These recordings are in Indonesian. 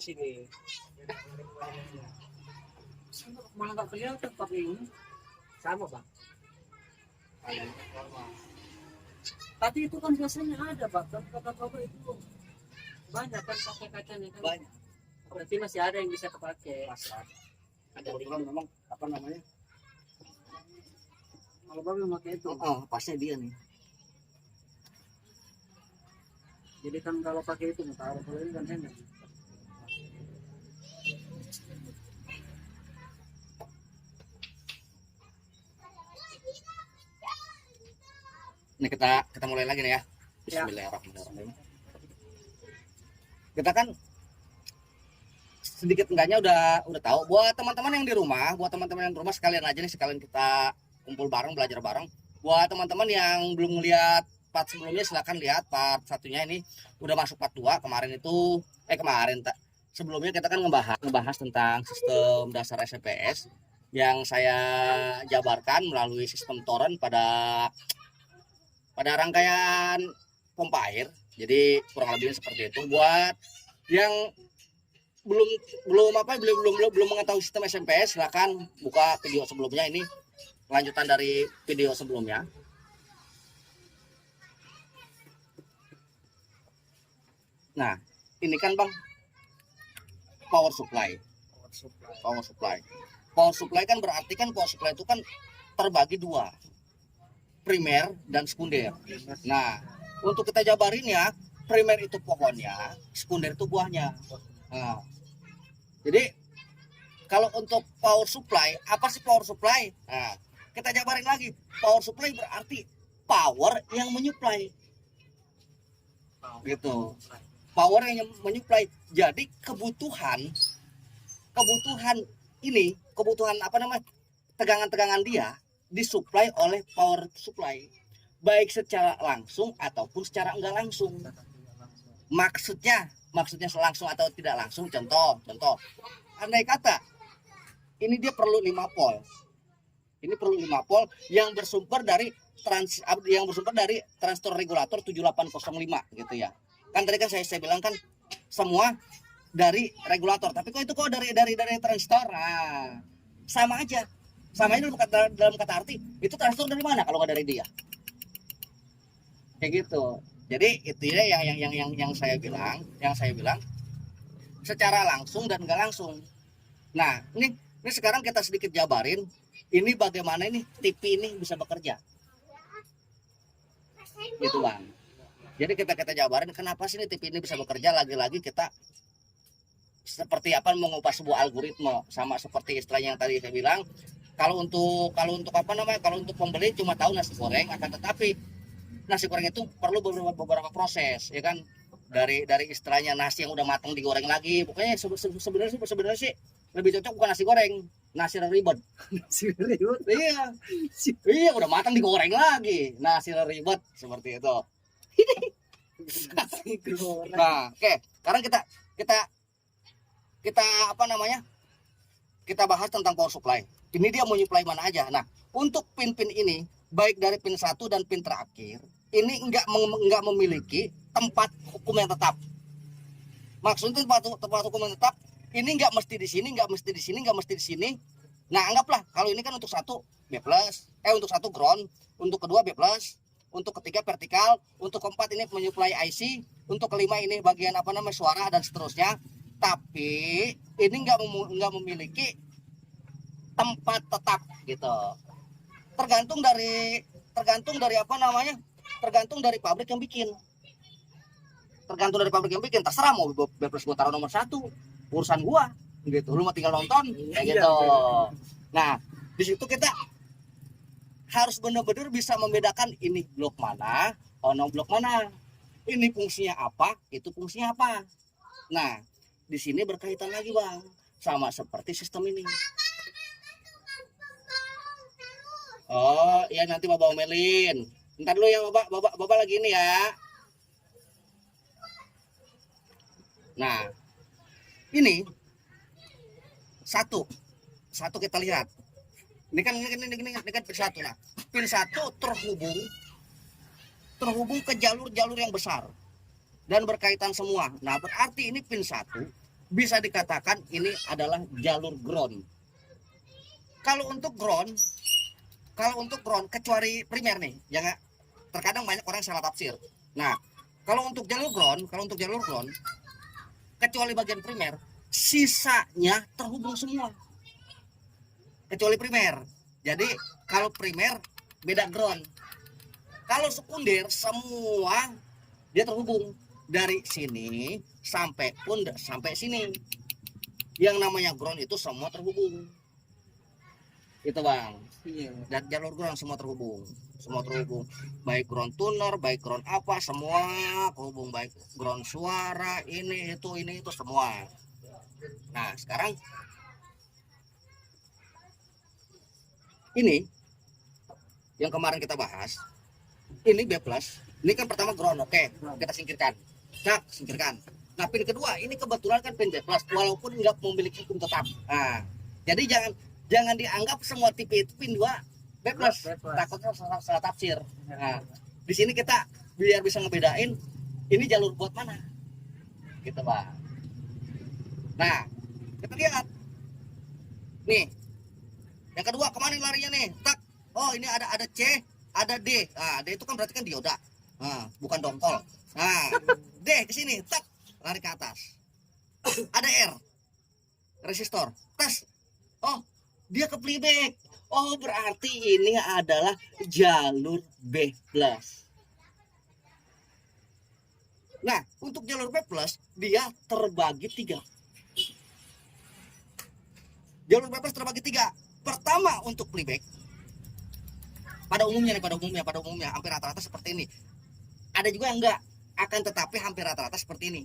sini. Malah nggak kelihatan pakai ini. Sama bang. Tapi itu kan biasanya ada bang. Tapi kata bapak itu banyak kan pakai kacanya kan. Banyak. Berarti masih ada yang bisa kepakai. Masih ada kebetulan memang apa namanya? Kalau bapak memakai itu. Pasnya dia nih. Jadi kan kalau pakai itu taruh kalau ini kan enak. Ini kita mulai lagi nih ya. Bismillahirrahmanirrahim. Kita kan sedikit enggaknya udah tahu buat teman-teman yang di rumah, sekalian aja nih, sekalian kita kumpul bareng, belajar bareng. Buat teman-teman yang belum melihat part sebelumnya, silahkan lihat part satunya. Ini udah masuk part 2. Sebelumnya kita kan ngebahas tentang sistem dasar SPPS yang saya jabarkan melalui sistem torrent pada rangkaian pompa air. Jadi kurang lebih seperti itu. Buat yang belum mengetahui sistem SPPS, silakan buka video sebelumnya. Ini lanjutan dari video sebelumnya. Nah, ini kan bang, power supply. Power supply kan berarti kan power supply itu kan terbagi dua, primer dan sekunder. Nah, untuk kita jabarin ya, primer itu pohonnya, sekunder itu buahnya. Nah, jadi kalau untuk power supply, apa sih power supply? Nah, kita jabarin lagi. Power supply berarti power yang menyuplai. Gitu. Power yang menyuplai. Jadi kebutuhan tegangan-tegangan dia disuplai oleh power supply, baik secara langsung ataupun secara enggak langsung. Maksudnya langsung atau tidak langsung, contoh andai kata ini dia perlu 5 volt. Ini perlu 5 volt yang bersumber dari transistor regulator 7805 gitu ya. Kan tadi kan saya bilang kan semua dari regulator, tapi kok dari transistor. Nah, sama aja dalam kata arti, itu transistor dari mana kalau nggak dari dia, kayak gitu. Jadi itu ya yang saya bilang secara langsung dan nggak langsung. Nah, ini sekarang kita sedikit jabarin ini bagaimana ini TV ini bisa bekerja, gitu bang. Jadi kita jabarin kenapa sih ini TV ini bisa bekerja. Lagi-lagi kita seperti apa mengupas sebuah algoritma, sama seperti istilahnya yang tadi saya bilang. Kalau untuk pembeli cuma tahu nasi goreng, akan tetapi nasi goreng itu perlu beberapa proses, ya kan? Dari istilahnya nasi yang udah matang digoreng lagi. Pokoknya sebenarnya sih lebih cocok bukan nasi goreng, nasi ribet. Iya, udah matang digoreng lagi, nasi ribet seperti itu. Nah, oke. Sekarang kita bahas tentang power supply. Ini dia mau nyuplai mana aja. Nah, untuk pin-pin ini, baik dari pin 1 dan pin terakhir, ini enggak memiliki tempat hukum yang tetap. Maksudnya tempat hukum yang tetap, ini enggak mesti di sini, enggak mesti di sini, enggak mesti di sini. Nah, anggaplah kalau ini kan untuk satu B+, untuk satu ground, untuk kedua B+, untuk ketiga vertikal, untuk keempat ini menyuplai IC, untuk kelima ini bagian suara dan seterusnya. Tapi ini enggak memiliki tempat tetap gitu. Tergantung dari pabrik yang bikin. Terserah mau B+ gua taruh nomor 1, urusan gua gitu. Lu mah tinggal nonton kayak gitu. Nah, di situ kita harus benar-benar bisa membedakan ini blok mana, blok mana. Ini fungsinya apa, itu fungsinya apa. Nah, di sini berkaitan lagi bang, sama seperti sistem ini. Oh iya, nanti bapak omelin. Ntar dulu ya bapak lagi ini ya. Nah, ini satu kita lihat. Ini kan pin 1. Nah, pin 1 terhubung ke jalur yang besar dan berkaitan semua. Nah, berarti ini pin 1 bisa dikatakan ini adalah jalur ground. Kalau untuk ground, kecuali primer nih, jangan, terkadang banyak orang salah tafsir. Nah, kalau untuk jalur ground, kecuali bagian primer, sisanya terhubung semua. Kecuali primer. Jadi kalau primer beda ground. Kalau sekunder semua dia terhubung dari sini sampai sini. Yang namanya ground itu semua terhubung. Itu Bang. Iya. Dan jalur ground semua terhubung. Baik ground tuner, baik ground apa, semua terhubung. Baik ground suara, ini itu semua. Nah, sekarang ini yang kemarin kita bahas, ini B+, ini kan pertama ground, oke, kita singkirkan. Nah, pin kedua ini kebetulan kan pin B+, walaupun nggak memiliki hukum tetap. Nah, jadi jangan dianggap semua tipe itu pin 2 B+, takutnya salah tafsir. Nah, di sini kita biar bisa ngebedain ini jalur buat mana, gitu Bang. Nah, kita lihat nih, yang kedua kemana larinya nih? Tak, oh ini ada C, ada D. Nah, D itu kan berarti kan dioda, bukan dongkol. Nah, D ke sini, tak, lari ke atas. Ada R, resistor, tes. Oh, dia ke playback. Oh, berarti ini adalah jalur B+. Nah, untuk jalur B+, dia terbagi 3. Jalur B+ terbagi 3. Pertama untuk playback. Pada umumnya hampir rata-rata seperti ini. Ada juga yang enggak, akan tetapi hampir rata-rata seperti ini.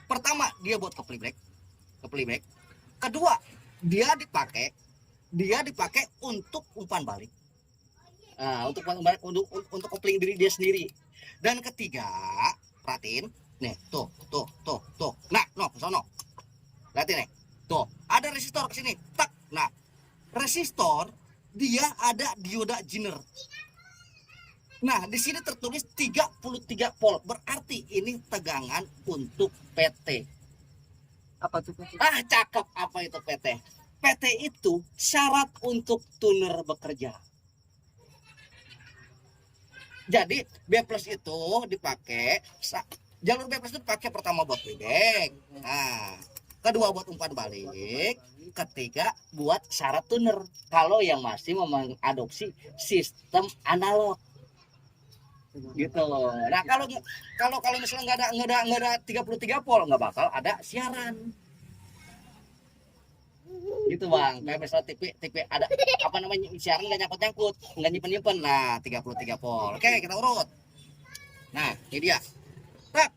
Pertama, dia buat ke playback. Kedua, dia dipakai untuk umpan balik. Nah, untuk umpan balik, untuk kopling diri dia sendiri. Dan ketiga, perhatiin, nih, tuh. Nah, sono. Lihatin nih. Tuh, ada resistor ke sini. Tak. Nah, resistor dia ada dioda Zener. Nah, di sini tertulis 33 volt. Berarti ini tegangan untuk PT. Apa tuh PT? Cakep, apa itu PT? PT itu syarat untuk tuner bekerja. Jadi B+ itu dipakai, jalur B+ itu dipakai pertama buat playback. Nah, kedua buat umpan balik, ketiga buat syarat tuner. Kalau yang masih mengadopsi sistem analog, gitu. Nah, kalau misalnya nggak ada 33 volt, nggak bakal ada siaran. Gitu Bang, kayak misalnya tipe ada apa namanya, siaran nggak nyangkut, nggak nyimpen. Nah, 33 volt. Oke, kita urut. Nah, ini dia. Tak.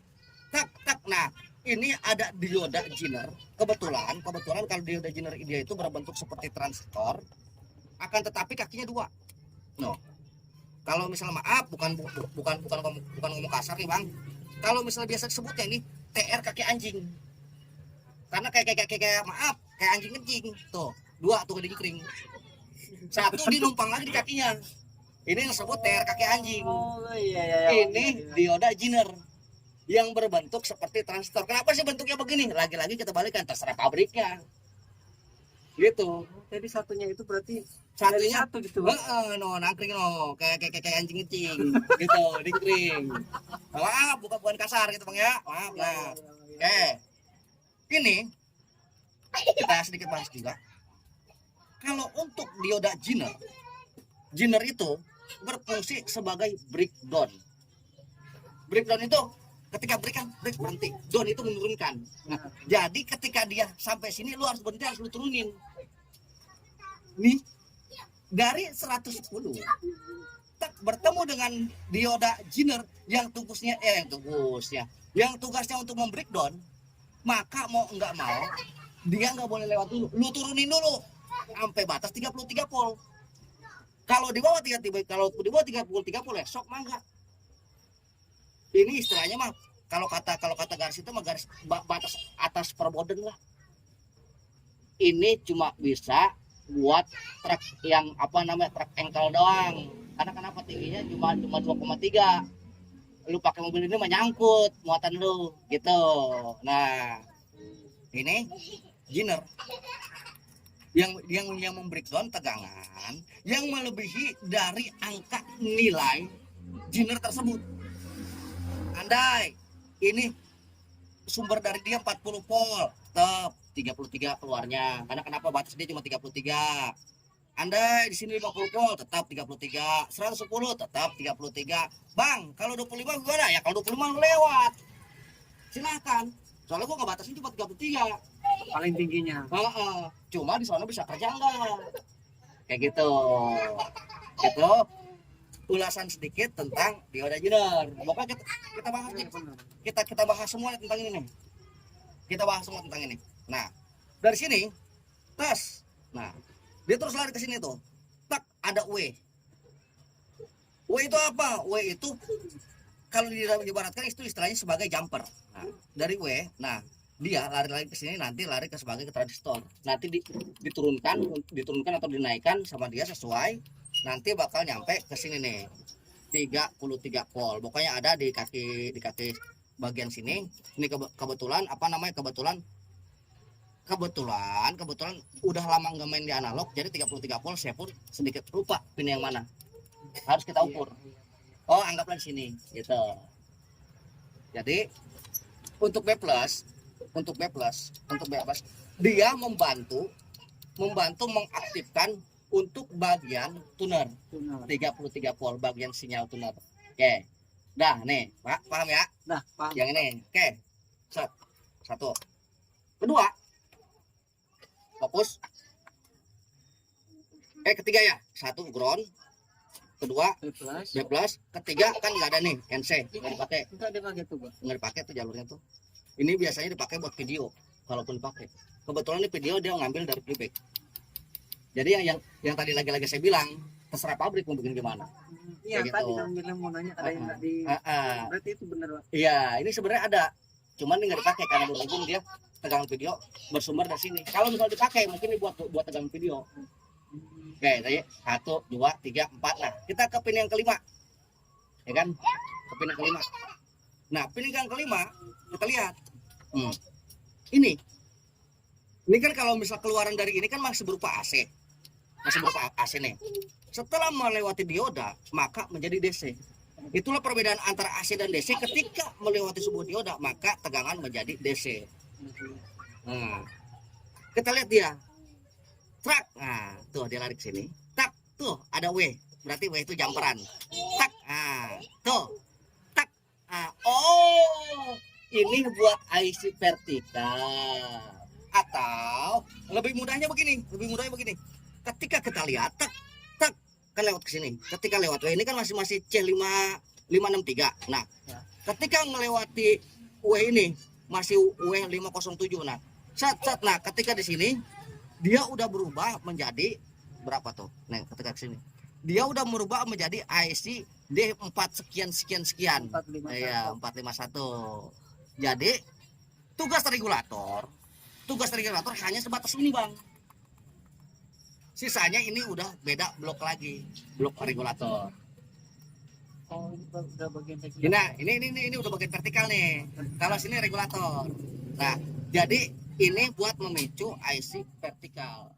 Nah, ini ada dioda Zener. Kebetulan kalau dioda Zener dia itu berbentuk seperti transistor, akan tetapi kakinya 2. No. Kalau misalnya maaf, bukan ngomong kasar nih Bang. Kalau misalnya biasa disebutnya ini TR kaki anjing. Karena kayak maaf, kayak anjing kencing. Tuh, 2 tuh gede kering. 1 dinumpang lagi di kakinya. Ini yang disebut TR kaki anjing. Oh, iya. Ini dioda Zener yang berbentuk seperti transistor. Kenapa sih bentuknya begini? Lagi-lagi kita balikan, terserah pabriknya. Gitu. Jadi satunya itu berarti Satunya satu gitu Bang. Nangkring kayak anjing kencing gitu, dikering. Maaf, bukan kasar gitu Bang ya. Maaf. Nah, oke. Ini kita sedikit bahas juga. Kalau untuk dioda Zener itu berfungsi sebagai breakdown. Breakdown itu ketika break berhenti, down itu menurunkan. Nah, jadi ketika dia sampai sini lu harus berhenti, harus lu turunin. Nih, dari 110 bertemu dengan dioda Zener yang tugasnya untuk membreakdown, maka mau enggak mau dia nggak boleh lewat dulu, lu turunin dulu sampai batas 33 volt. Kalau di bawah 33 volt ya sok mangga. Ini istilahnya mah kalau kata garis itu mah garis batas atas perboden lah. Ini cuma bisa buat truk yang truk engkel doang. Karena kenapa tingginya cuma 2,3. Lu pakai mobil ini menyangkut muatan lu gitu. Nah, ini Giner yang membreakdown tegangan yang melebihi dari angka nilai Giner tersebut. Andai ini sumber dari dia 40 volt, tetap 33 keluarnya. Karena kenapa batas dia cuma 33. Andai di sini 50 volt, tetap 33. 110 tetap 33. Bang, kalau 25 gimana? Ya kalau 25 lewat. Silakan. Soalnya gua nggak batasin cuma 33. Paling tingginya. Cuma di sana bisa kerja enggak? Kayak gitu. Itu ulasan sedikit tentang dioda Giner. Pokoknya kita bahas nih. Kita bahas semua tentang ini nih. Kita bahas semua tentang ini. Nah, dari sini tes. Nah, dia terus lari ke sini tuh. Tak, ada W. W itu apa? W itu kalau diibaratkan itu istilahnya sebagai jumper. Nah, dari W, nah dia lari-lari ke sini nanti lari ke sebagai ke transistor. Nanti diturunkan atau dinaikkan sama dia sesuai. Nanti bakal nyampe ke sini nih. 33 volt. Pokoknya ada di kaki bagian sini. Ini kebetulan udah lama nggak main di analog, jadi 33 volt saya pun sedikit lupa pin yang mana. Harus kita ukur. Oh, anggaplah di sini gitu. Jadi untuk B+, dia membantu mengaktifkan untuk bagian tuner 33 volt, bagian sinyal tuner. Oke. Dah nih, Pak, paham ya? Dah, paham. Yang ini. Oke. Set. Satu. Kedua. Fokus. Ketiga ya. Satu ground. Kedua B+. B+, ketiga kan nggak ada nih NC, nggak dipakai. Enggak dipakai tuh, Bang. Nggak dipakai tuh jalurnya tuh. Ini biasanya dipakai buat video, kalaupun dipakai. Kebetulan ini video dia ngambil dari playback. Jadi yang tadi lagi-lagi saya bilang, terserah pabrik mau bikin gimana. Iya, Kayak tadi gitu. kan bilang mau nanya ada yang nggak di. Berarti itu benar, Bang. Iya, ini sebenarnya ada, cuman ini nggak dipakai karena berhubung dia tegangan video bersumber dari sini. Kalau misalnya dipakai, mungkin ini buat tegangan video. Oke, tadi 1, 2, 3, 4. Nah, kita ke pin yang kelima, ya kan? Ke pin yang kelima. Nah, pin yang kelima kita lihat. Ini kan kalau misal keluaran dari ini kan masih berupa AC, nih. Setelah melewati dioda, maka menjadi DC. Itulah perbedaan antara AC dan DC. Ketika melewati sebuah dioda, maka tegangan menjadi DC. Nah, kita lihat dia. Trak. Nah, tuh dia lari ke sini. Tak, tuh ada W. Berarti W itu jumperan. Tak. Nah, tuh. Tak. Nah, oh, ini buat IC vertikal. Atau lebih mudahnya begini. Ketika kita lihat tak kan lewat ke sini. Ketika lewat W ini kan masih C563. Nah, ketika melewati W ini masih W507. Nah, nah ketika di sini dia udah berubah menjadi berapa tuh? Nah, ketika ke sini dia udah merubah menjadi IC D4 sekian. 451. Iya, 451. Jadi tugas regulator hanya sebatas ini, Bang. Sisanya ini udah beda blok lagi, blok regulator. Oh, udah bagian teknik. Nah, ini udah bagian vertikal nih. Kalau sini regulator. Nah, jadi ini buat memicu IC vertikal.